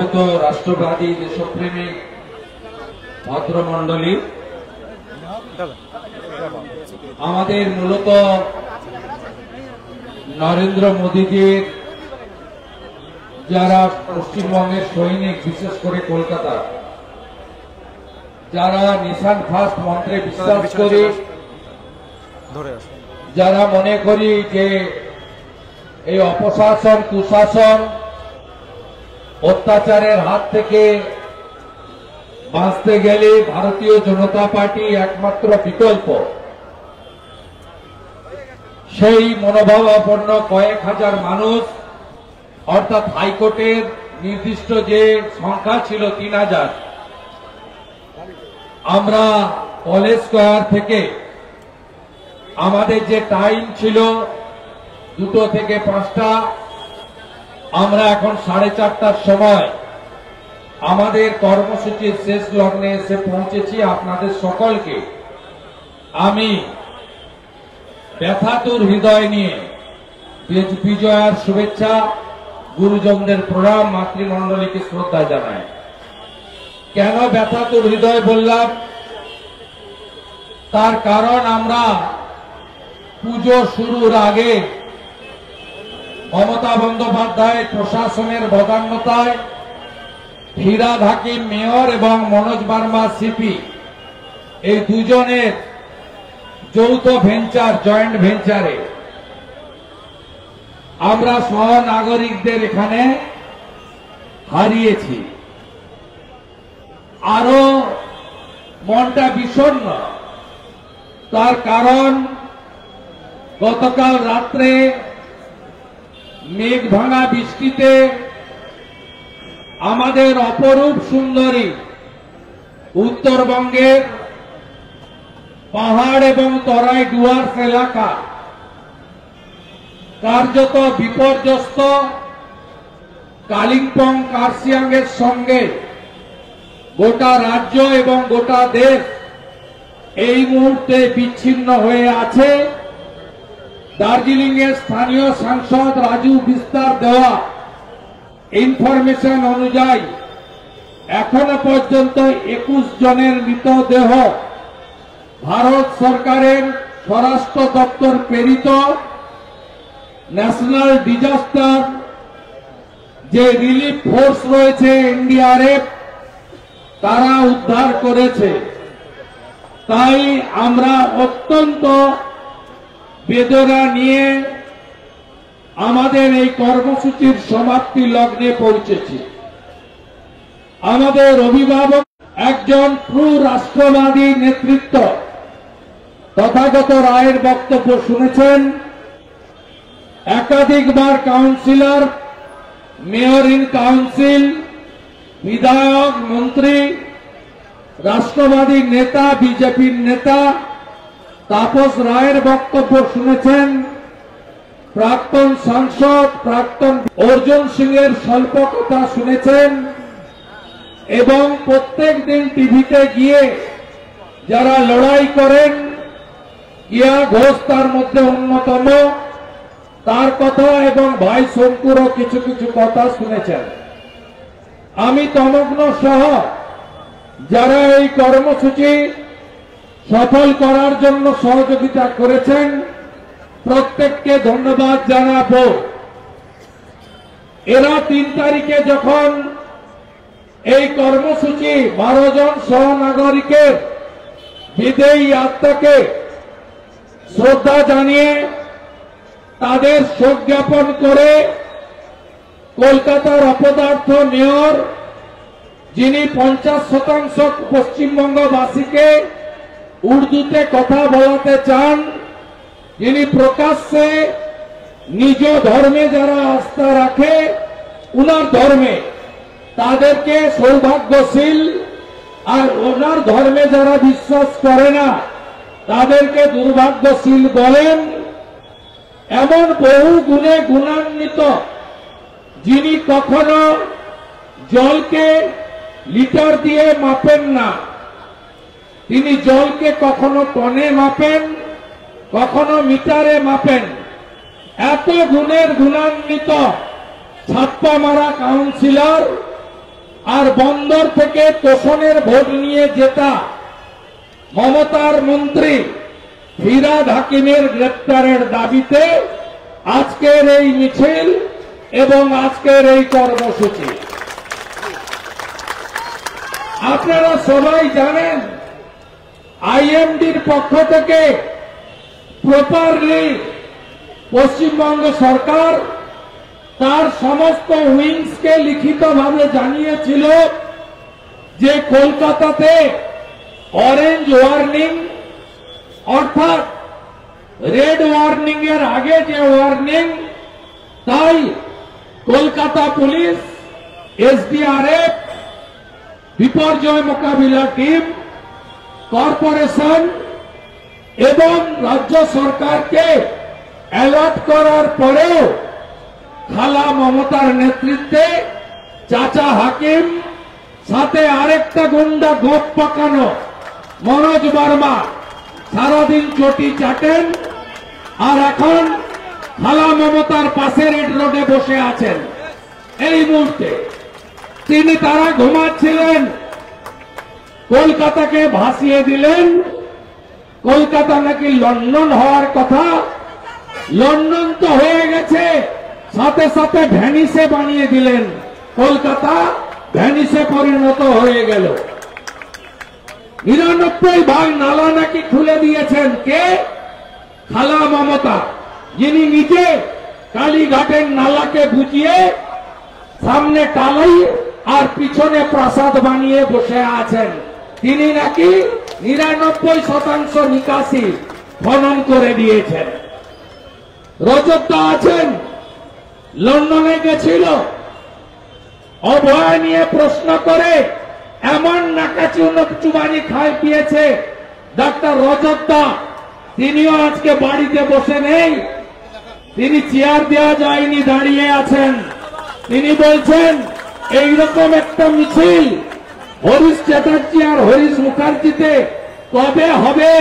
আগত রাষ্ট্রবাদী দেশপ্রেমিক ভদ্রমণ্ডলী, আমাদের মূলত নরেন্দ্র মোদীজির যারা পশ্চিমবঙ্গের সৈনিক, বিশেষ করে কলকাতা, যারা নিশান ফার্স্ট মন্ত্রে বিশ্বাস করি, যারা মনে করি যে এই অপশাসন, কুশাসন, অত্যাচারের হাত থেকে বাঁচতে গেলে ভারতীয় জনতা পার্টি একমাত্র বিকল্প, সেই মনোভাবাপন্ন কয়েক হাজার মানুষ, অর্থাৎ হাইকোর্টের নির্দিষ্ট যে সংখ্যা ছিল 3000, আমরা কলেজ স্কয়ার থেকে আমাদের যে টাইম ছিল 2টো থেকে 5টা, আমরা এখন 4:30টার সময় আমাদের কর্মসূচির শেষ লগ্নে এসে পৌঁছেছি। আপনাদের সকলকে আমি ব্যথাতুর হৃদয় নিয়ে বিজয়ার শুভেচ্ছা, গুরুজনদের প্রণাম, মাতৃমণ্ডলীকে শ্রদ্ধা জানাই। কেন ব্যথাতুর হৃদয় বললাম? তার কারণ আমরা পুজো শুরুর আগে মমতা বন্দ্যোপাধ্যায় প্রশাসনের বদান্যতায় ফিরহাদ হাকিম মেয়র এবং মনোজ বার্মা সিপি, এই দুজনের যৌথ ভেঞ্চার, জয়েন্ট ভেঞ্চারে আমরা সহনাগরিকদের এখানে হারিয়েছি। আরো মনটা বিষণ্ণ, তার কারণ গতকাল রাত্রে মেঘ ভাঙা বৃষ্টিতে আমাদের অপরূপ সুন্দরী উত্তরবঙ্গের পাহাড় এবং তরাই ডুয়ার্স এলাকা কার্যত বিপর্যস্ত। কালিম্পং, কার্শিয়াংয়ের সঙ্গে গোটা রাজ্য এবং গোটা দেশ এই মুহূর্তে বিচ্ছিন্ন হয়ে আছে। দার্জিলিং এর স্থানীয় সাংসদ রাজু বিস্তার দেওয়া ইনফরমেশন অনুযায়ী এখনো পর্যন্ত 21 জনের মৃতদেহ ভারত সরকারের স্বরাষ্ট্র দপ্তর প্রেরিত ন্যাশনাল ডিজাস্টার যে রিলিফ ফোর্স রয়েছে এনডিআরএফ, তারা উদ্ধার করেছে। তাই আমরা অত্যন্ত বেদনা নিয়ে আমাদের এই কর্মসূচির সমাপ্তি লগ্নে পৌঁছেছি। আমাদের অভিভাবক একজন ট্রু রাষ্ট্রবাদী নেতৃত্ব, তথাগত রায়ের বক্তব্য শুনেছেন। একাধিকবার কাউন্সিলর, মেয়র ইন কাউন্সিল, বিধায়ক, মন্ত্রী, রাষ্ট্রবাদী নেতা, বিজেপির নেতা তাপস রায়ের বক্তব্য শুনেছেন। প্রাক্তন সাংসদ, প্রাক্তন অর্জুন সিং এর স্বল্প কথা শুনেছেন এবং প্রত্যেক দিন টিভিতে গিয়ে যারা লড়াই করেন, ইয়া ঘোষ তার মধ্যে অন্যতম, তার কথা এবং ভাই শঙ্কুরও কিছু কিছু কথা শুনেছেন। আমি তমগ্ন সহ যারা এই কর্মসূচি সফল করার জন্য সহযোগিতা করেছেন, প্রত্যেককে ধন্যবাদ জানাবো। এরা 3 তারিখে যখন এই কর্মসূচি 12 জন সহনাগরিকের বিদেয়ী আত্মাকে শ্রদ্ধা জানিয়ে তাদের শোক জ্ঞাপন করে কলকাতার অপদার্থ মেয়র, যিনি 50% পশ্চিমবঙ্গবাসীকে উর্দুতে কথা বলাতে চান, যিনি প্রকাশ্যে নিজ ধর্মে যারা আস্থা রাখে উনার ধর্মে তাদেরকে সৌভাগ্যশীল, আর ওনার ধর্মে যারা বিশ্বাস করে না তাদেরকে দুর্ভাগ্যশীল বলেন। এমন বহু গুণে গুণান্বিত, যিনি কখনো জলকে লিটার দিয়ে মাপেন না, তিনি জলকে কখনো টনে মাপেন, কখনো মিটারে মাপেন। এত গুণের গুণান্বিত ছাপ্পা মারা কাউন্সিলর আর বন্দর থেকে তোষণের ভোট নিয়ে জেতা মমতার মন্ত্রী ফিরহাদ হাকিমের গ্রেপ্তারের দাবিতে আজকের এই মিছিল এবং আজকের এই কর্মসূচি। আপনারা সবাই জানেন আইএমডির পক্ষ থেকে প্রপারলি পশ্চিমবঙ্গ সরকার তার সমস্ত উইংসকে লিখিতভাবে জানিয়েছিল যে কলকাতাতে অরেঞ্জ ওয়ার্নিং অর্থাৎ রেড ওয়ার্নিং এর আগে যে ওয়ার্নিং, তাই কলকাতা পুলিশ, এসডিআরএফ, বিপর্যয় মোকাবিলা টিম, কর্পোরেশন এবং রাজ্য সরকারকে অ্যালার্ট করার পরেও খালা মমতার নেতৃত্বে চাচা হাকিম, সাথে আরেকটা গুন্ডা গোপ পাকানো মনোজ বর্মা সারাদিন চটি চাটেন আর এখন খালা মমতার পাশে রেড রোডে বসে আছেন। এই মুহূর্তে তারা ঘুমাচ্ছিলেন, কলকাতাকে ভাসিয়ে দিলেন। কলকাতা নাকি লন্ডন হওয়ার কথা, লন্ডন তো হয়ে গেছে, সাথে সাথে ভ্যানিসে বানিয়ে দিলেন। কলকাতা ভ্যানিসে পরিণত হয়ে গেল। 99 নালা নাকি খুলে দিয়েছেন কে? খালা মমতা, যিনি নিজে কালীঘাটের নালাকে বুঝিয়ে সামনে টালাই আর পিছনে প্রাসাদ বানিয়ে বসে আছেন। তিনি নাকি 99% নিকাশি খনন করে দিয়েছেন। রজতদা আছেন, লন্ডনে গেছিল, অভয় নিয়ে প্রশ্ন করে এমন নাকাচি চুবানি খাই পিয়েছে ডাক্তার রজতদা, তিনিও আজকে বাড়িতে বসে নেই। তিনি চেয়ার দেওয়া যায়নি, দাঁড়িয়ে আছেন। তিনি বলছেন এইরকম একটা মিছিল হরিশ চ্যাটার্জি আর হরিশ মুখার্জিতে কবে হবে?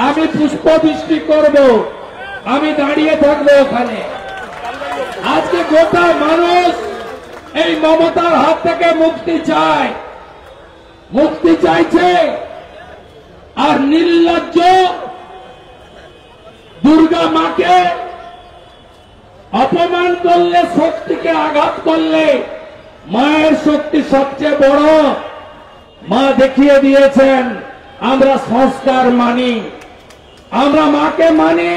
আমি পুষ্পবৃষ্টি করব, আমি দাঁড়িয়ে থাকবো ওখানে। আজকে গোটা মানুষ এই মমতার হাত থেকে মুক্তি চায়, মুক্তি চাইছে। আর নির্লজ্জ দুর্গা মাকে অপমান করলে, শক্তিকে আঘাত করলে, মায়ের শক্তি সবচেয়ে বড়। মা দেখিয়ে দিয়েছেন আমরা সংস্কার মানি, আমরা মাকে মানি।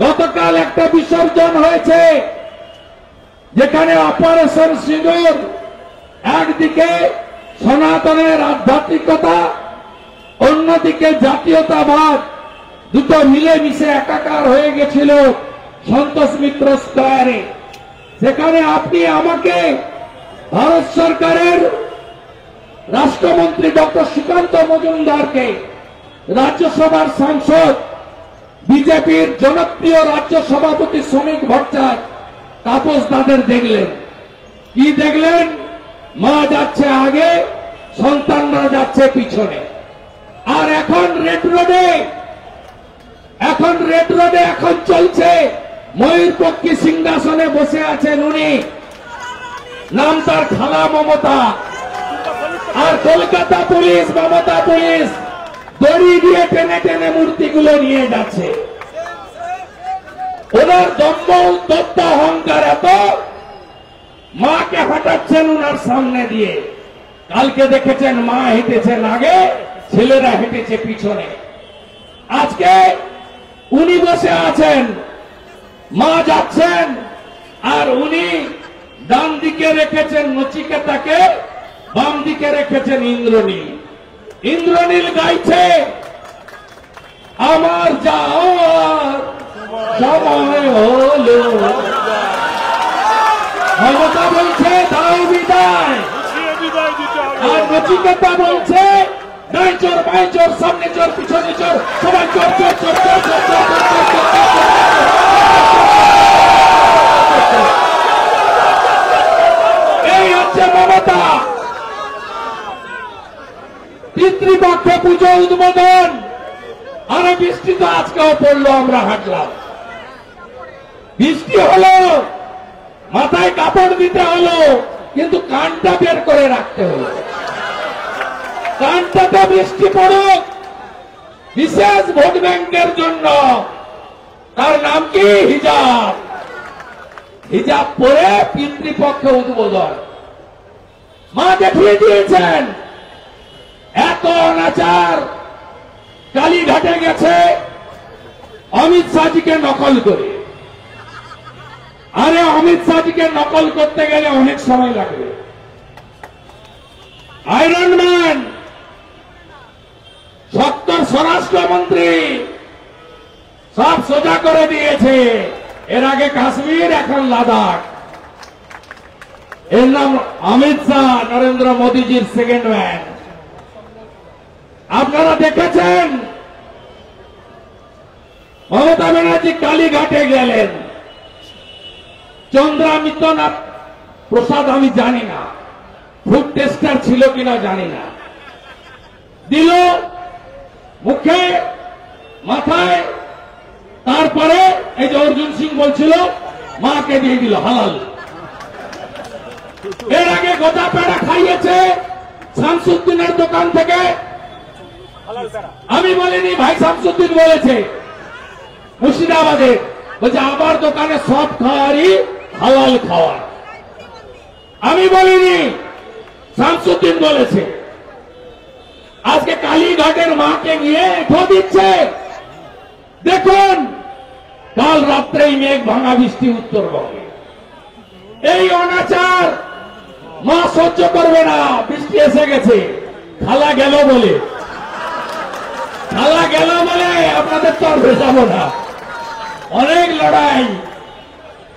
গতকাল একটা বিসর্জন হয়েছে যেখানে অপারেশন সিঁদুর, একদিকে সনাতনের আধ্যাত্মিকতা, অন্যদিকে জাতীয়তাবাদ, দুটো মিলেমিশে একাকার হয়ে গেছিল সন্তোষ মিত্র স্কয়ারে। সেখানে আপনি আমাকে ভারত সরকারের রাষ্ট্রমন্ত্রী ডক্টর সুকান্ত মজুমদারকে, রাজ্যসভার সাংসদ, বিজেপির জনপ্রিয় রাজ্য সভাপতি শ্রমিক ভট্টাচার্য, তাপস দাদের দেখলেন। কি দেখলেন? মা যাচ্ছে আগে, সন্তানরা যাচ্ছে পিছনে। আর এখন রেড রোডে এখন চলছে ময়ূরপক্ষী সিংহাসনে বসে আছেন উনি, নাম তার খালা মমতা। আর কলকাতা পুলিশ, মমতা পুলিশ দড়ি দিয়ে টেনে টেনে মূর্তিগুলো নিয়ে যাচ্ছে। ওনার দম্ভ উদ্যত্ত অহংকার এত, মাকে হটাচ্ছেন ওনার সামনে দিয়ে। কালকে দেখেছেন মা হেঁটেছেন আগে, ছেলেরা হেঁটেছে পিছনে। আজকে উনি বসে আছেন, মা যাচ্ছেন, আর উনি ডান দিকে রেখেছেন নচিকেতাকে, বাম দিকে রেখেছেন ইন্দ্রনীল। ইন্দ্রনীল গাইছে আমার যাওয়ার সময় হলো, মমতা বলছে দাও বিদায়, আর নচিকেতা বলছে নাই চোর বাই চোর, সামনে চোর পিছনে চোর, সবাই চোর চোর চোর চোর চোর চোর চোর। এই হচ্ছে মমতা। পিতৃপক্ষে পুজো উদ্বোধন, আরে বৃষ্টি তো আজকেও পড়লো, আমরা হাঁটলাম, বৃষ্টি হলো, মাথায় কাপড় দিতে হলো, কিন্তু কানটা বের করে রাখতে হলো। কানটাতে বৃষ্টি পড়ুক বিশেষ ভোট ব্যাংকের জন্য, তার নাম কি হিজাব। হিজাব পরে পিতৃপক্ষে উদ্বোধন। মা দেখিয়ে দিয়েছেন এত অনাচার কালীঘাটে গেছে অমিত শাহজিকে নকল করে। আরে অমিত শাহজিকে নকল করতে গেলে অনেক সময় লাগবে। আয়রন ম্যান 70 স্বরাষ্ট্রমন্ত্রী সব সোজা করে দিয়েছে। এর আগে কাশ্মীর, এখন লাদাখ। এর নাম অমিত শাহ, নরেন্দ্র মোদীজির সেকেন্ড ম্যান। আপনারা দেখেছেন মমতা ব্যানার্জি কালীঘাটে গেলেন। চন্দ্রামিত না প্রসাদ আমি জানি না, ফুড টেস্টার ছিল কিনা জানি না, দিল মুখে মাথায়। তারপরে এই যে অর্জুন সিং বলছিল মাকে দিয়ে দিল হালাল। এর আগে গোদা পেড়া খাইয়েছে শামসুদ্দিনের দোকান থেকে। আমি বলিনি, ভাই শামসুদ্দিন বলেছে মুর্শিদাবাদে, বলছে আমার দোকানে সব খাওয়ারই হালাল খাওয়া। আমি বলিনি, শামসুদ্দিন বলেছে। আজকে কালীঘাটের মাকে গিয়ে এঁঠো দিচ্ছে। দেখুন কাল রাত্রেই মেঘ ভাঙা বৃষ্টি উত্তরবঙ্গে। এই অনাচার মা সহ্য করবে না। বৃষ্টি এসে গেছে, খালা গেল বলে, খালা গেল বলে আপনাদের তো আর ভেসাবো না। অনেক লড়াই।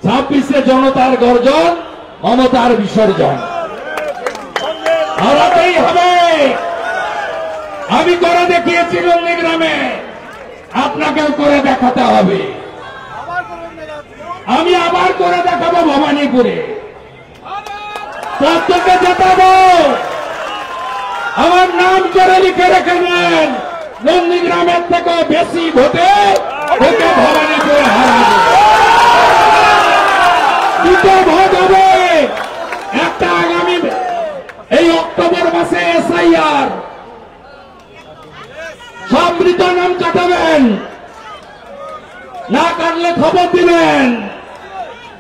26-এ জনতার গর্জন, মমতার বিসর্জন। হারাতেই হবে। আমি করে দেখিয়েছি নন্দীগ্রামে, আপনাকেও করে দেখাতে হবে। আমি আবার করে দেখাবো ভবানীপুরে। প্রত্যেকে জেতাবো। আমার নাম করে লিখে রেখে নেন, নন্দীগ্রামের থেকেও বেশি ভোটে ওকে ভবানীপুরে হারাবো। দুটো ভোট হবে। একটা আগামী এই অক্টোবর মাসে এসআইআর, সব মৃত নাম কাটাবেন, না কাটলে খবর দিবেন।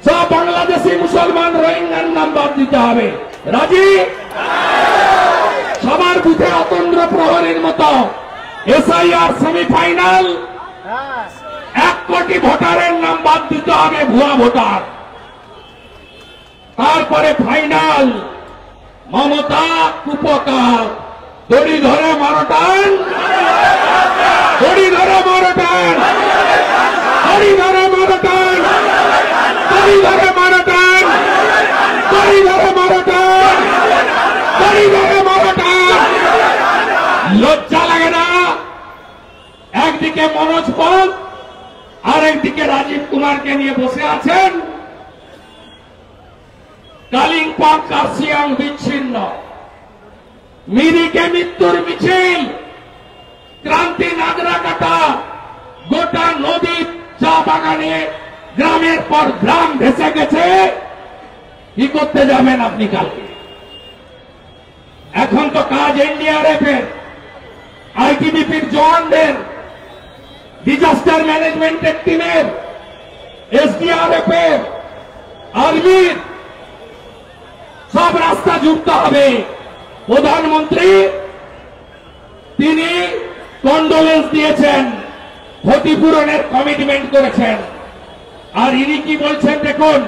সব বাংলাদেশি মুসলমান রোহিঙ্গার নাম বাদ দিতে হবে। রাজি? সবার বুথে অতন্ত্র প্রহরীর মতো এসআইআর সেমিফাইনাল। 1 কোটি ভোটারের নাম বাদ দিতে হবে, ভুয়া ভোটার। তারপরে ফাইনাল। মমতা কুপকার, দড়ি ধরে মারটান, দড়ি ধরে মারটান, দড়ি ধরে মারটান, দড়ি ধরে মারটান, দড়ি ধরে মারটান, দড়ি ধরে মারটান। লজ্জা লাগে না? একদিকে মনোজ পল আর একদিকে রাজীব কুমারকে নিয়ে বসে আছেন। কালিম্পং কার্শিয়াং বিচ্ছিন্ন, মিরিকে মৃত্যুর মিছিল, ক্রান্তি নাগরাকাটা, গোটা নদী চা বাগানে গ্রামের পর গ্রাম ভেসে গেছে। কি করতে যাবেন আপনি কালকে? এখন তো কাজ এনডিআরএফ এর, আইটিবিপির জওয়ানদের, ডিজাস্টার ম্যানেজমেন্টের টিমের, এসডিআরএফ এর, আর্মির। সব রাস্তা জুড়তে হবে। প্রধানমন্ত্রী তিনি কন্ডোলেন্স দিয়েছেন, ক্ষতিপূরণের কমিটমেন্ট করেছেন। আর ইনি কি বলছেন দেখুন,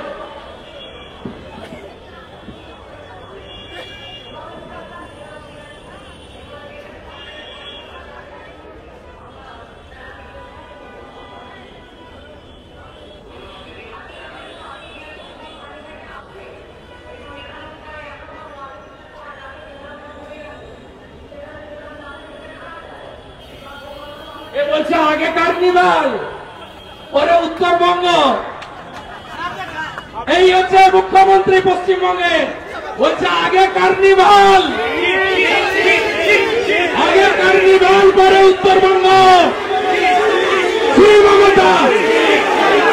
বলছে আগে কার্নিভাল পরে উত্তরবঙ্গ। এই হচ্ছে মুখ্যমন্ত্রী পশ্চিমবঙ্গে, বলছে আগে কার্নিভাল, আগে কার্নিভাল পরে উত্তরবঙ্গ। শ্রী মমতা,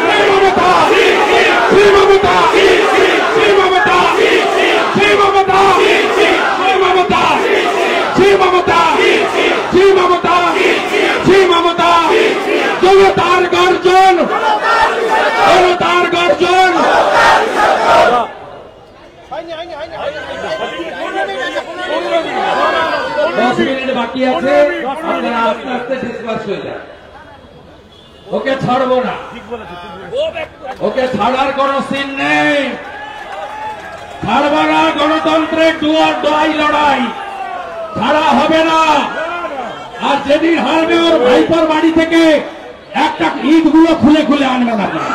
শ্রী মমতা, শ্রী মমতা, শ্রী মমতা, শ্রী 10 মিনিট বাকি আছে, আপনারা আস্তে আস্তে ডিসপার্স হয়ে যান। ওকে ছাড়বো না, ওকে ছাড়ার কোন সিন নেই, ছাড়বো না। গণতন্ত্রের ডু অর ডাই লড়াই, ছাড়া হবে না। আর যেদিন হারবে ওর ভাইপোর বাড়ি থেকে একটা ইটগুলো খুলে খুলে আনবেন আপনারা।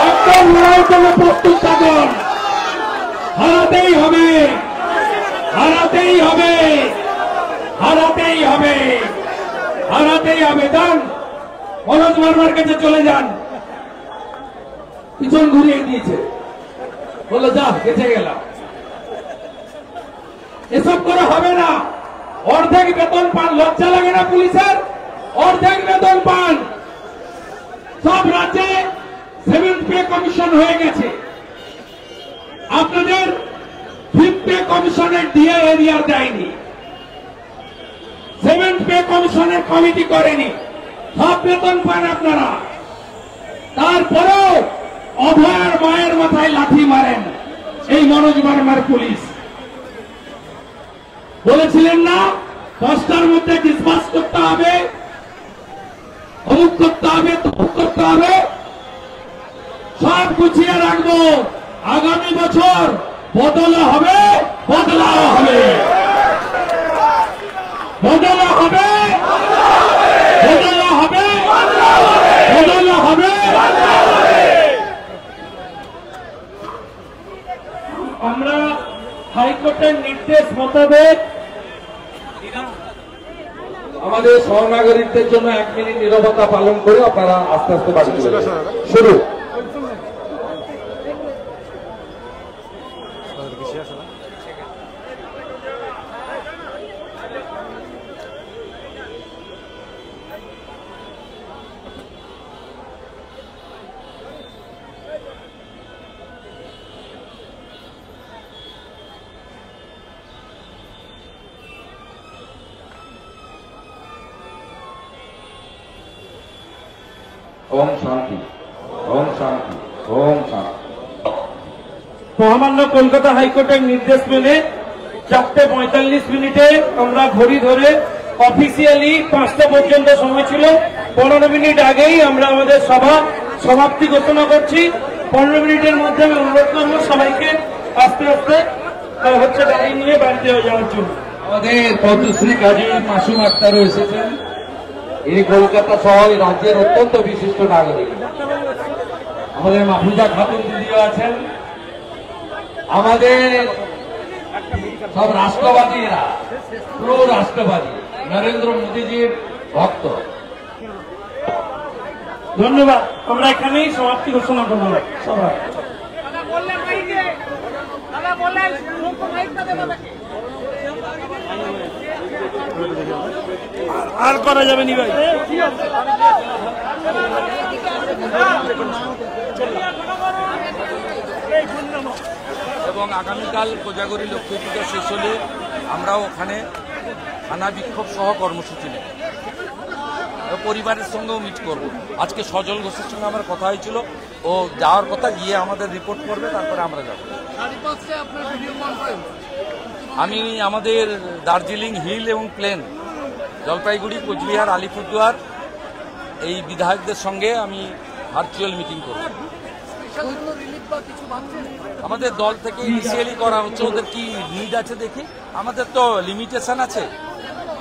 একদম লড়াই করে প্রস্তুত থাকুন। হারাতেই হবে, হারাতেই হবে, হারাতেই হবে, হারাতেই হবে। যান মনোজ বর্মার কাছে চলে যান। পিছন ঘুরিয়ে দিয়েছে, বললো যা গেছে গেলাম। এসব করে হবে না। অর্ধেক বেতন পান, লজ্জা লাগে না পুলিশের? অর্ধেক বেতন পান। সব রাজ্যে 7th পে কমিশন হয়ে গেছে, আপনাদের 5th পে কমিশনের ডিএ এরিয়ার দেয়নি, 7th পে কমিশনের কমিটি করেনি, সব বেতন পান আপনারা। তারপরেও অভয়ের মায়ের মাথায় লাঠি মারেন এই মনোজ বর্মার পুলিশ। বলেছিলেন না 10টার মধ্যে ডিসবার্স করতে হবে, অমুক করতে হবে, তমুক করতে হবে। সব গুছিয়ে রাখবো। আগামী বছর বদলা হবে, বদলা হবে, বদলা হবে, বদলা হবে, বদলা হবে। আমরা হাইকোর্টের নির্দেশ মোতাবেক আমাদের সহনাগরিকদের জন্য 1 মিনিট নীরবতা পালন করে আপনারা আস্তে আস্তে বাড়ি চলে যান। শুরু। ওম শান্তি, ওম শান্তি, ওম শান্তি। মহামান্য কলকাতা হাইকোর্টের নির্দেশ মেনে 4:45 আমরা ঘড়ি ধরে অফিসিয়ালি 5টা পর্যন্ত সময় ছিল। 15 মিনিট আগেই আমরা আমাদের সভা সমাপ্তি ঘোষণা করছি। 15 মিনিটের মধ্যে আমি অনুরোধ করবো সবাইকে আস্তে আস্তে গাড়ি নিয়ে বাড়িতে যাওয়ার জন্য। আমাদের পদ্মশ্রী কাজী মাসুম আক্তারও এসেছেন। ইনি কলকাতা সহ রাজ্যের অত্যন্ত বিশিষ্ট নাগরিক। আমাদের মাহফুজা খাতুন দিদিও আছেন। আমাদের সব রাষ্ট্রবাদীরা, প্রো রাষ্ট্রবাদী, নরেন্দ্র মোদীজির ভক্ত। ধন্যবাদ। আমরা এখানেই সমাপ্তি ঘোষণা করবো সবাই। আর করা যাবে নি ভাই। এবং আগামীকাল কোজাগরী লক্ষ্মী পূজা শেষ হলে আমরাও ওখানে থানা বিক্ষোভ সহ কর্মসূচি নেব। পরিবারের সঙ্গেও মিট করব। আজকে সজল ঘোষের সঙ্গে আমার কথা হয়েছিল, ও যাওয়ার কথা, গিয়ে আমাদের রিপোর্ট করবে, তারপরে আমরা যাব। আমি আমাদের দার্জিলিং হিল এবং প্লেন, জলপাইগুড়ি, কোচবিহার, আলিপুরদুয়ার এই বিধায়কদের সঙ্গে আমি ভার্চুয়াল মিটিং করব। আমাদের দল থেকে ইনিশিয়ালি করা হচ্ছে, ওদের কি নিড আছে দেখি। আমাদের তো লিমিটেশন আছে,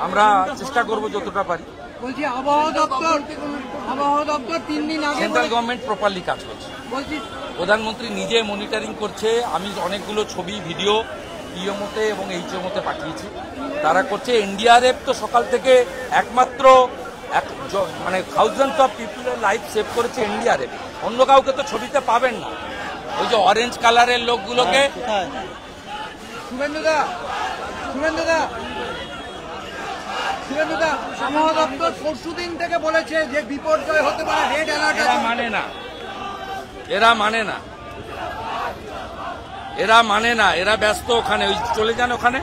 আমরা চেষ্টা করব যতটা পারি। বলছি আবহাওয়া দপ্তর 3 দিন আগে সেন্ট্রাল গভর্নমেন্ট প্রপারলি কাজ করছে, প্রধানমন্ত্রী নিজে মনিটরিং করছে। আমি অনেকগুলো ছবি, ভিডিও পিএমওতে এবং এইচএমওতে পাঠিয়েছি, তারা করছে। এনডিআরএফ তো সকাল থেকে একমাত্র মানে থাউজেন্ডস অফ পিপুলের লাইফ সেভ করেছে এনডিআরএফ। অন্য কাউকে তো ছবিতে পাবেন না। ওই যে অরেঞ্জ কালারের লোকগুলোকে। শুভেন্দুদা আবহাওয়া দপ্তর পরশুদিন থেকে বলেছে যে বিপর্যয় হতে পারে, রেড অ্যালার্ট। এরা মানে না, এরা মানে না, এরা মানে না, এরা ব্যস্ত ওখানে। ওই চলে যান ওখানে,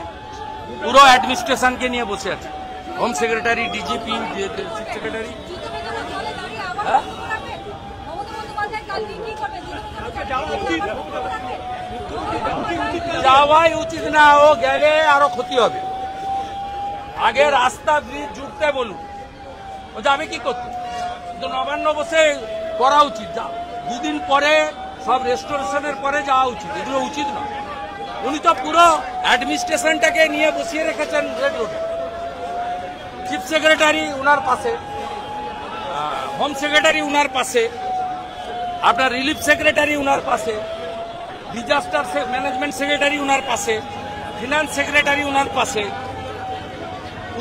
পুরো অ্যাডমিনিস্ট্রেশনকে নিয়ে বসে আছে, home secretary, DGP, chief secretary. যাওয়াই উচিত না, ও গেলে আরো ক্ষতি হবে। আগে রাস্তা ব্রিজ জুড়তে বলুন, ও যাবে কি করতে? কিন্তু নবান্ন বসে করা উচিত, যা দুদিন পরে সব রেস্টোরেশনের পরে যাওয়া উচিত, এগুলো উচিত না। উনি তো পুরো অ্যাডমিনিস্ট্রেশনটাকে নিয়ে বসিয়ে রেখেছেন রেড রোডে। চিফ সেক্রেটারি উনার পাশে, হোম সেক্রেটারি উনার পাশে, আপনার রিলিফ সেক্রেটারি উনার পাশে, ডিজাস্টার ম্যানেজমেন্ট সেক্রেটারি উনার পাশে, ফিনান্স সেক্রেটারি উনার পাশে,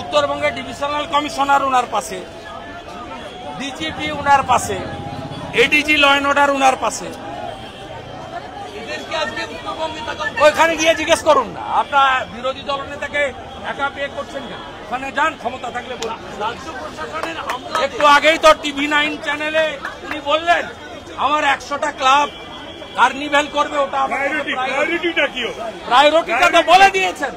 উত্তরবঙ্গের ডিভিশনাল কমিশনার উনার পাশে, ডিজিপি উনার পাশে, এডিজি ল অ্যান্ড অর্ডার উনার পাশে। এদেরকে আজকে ওইখানে গিয়ে জিজ্ঞেস করুন না, আপনার বিরোধী দলনেতাকে একা পেয়ে করছেন কেন? ওখানে যান, ক্ষমতা থাকলে বলুন। রাজ্য প্রশাসনের একটু আগেই তো TV9 চ্যানেলে উনি বললেন আমার 100টা ক্লাব কার্নিভ্যাল করবে, ওটা প্রায়োরিটিটা তো বলে দিয়েছেন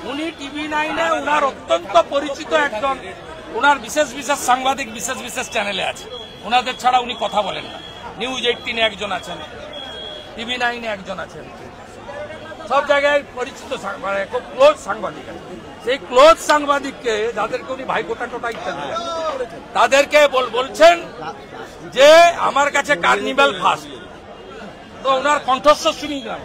উনি। TV9-এ উনার অত্যন্ত পরিচিত একজন, উনার বিশেষ বিশেষ সাংবাদিক বিশেষ বিশেষ চ্যানেলে আছে, উনাদের ছাড়া উনি কথা বলেন না। নিউজ 18-এ একজন আছেন, TV9-এ একজন আছেন, সব জায়গায় পরিচিত, মানে খুব ক্লোজ সাংবাদিক আছে। সেই ক্লোজ সাংবাদিককে, যাদেরকে উনি ভাইফোঁটা টোটা ইত্যাদি তাদেরকে বলছেন যে আমার কাছে কার্নিভ্যাল ফার্স্ট। তো ওনার কণ্ঠস্বর শুনি না।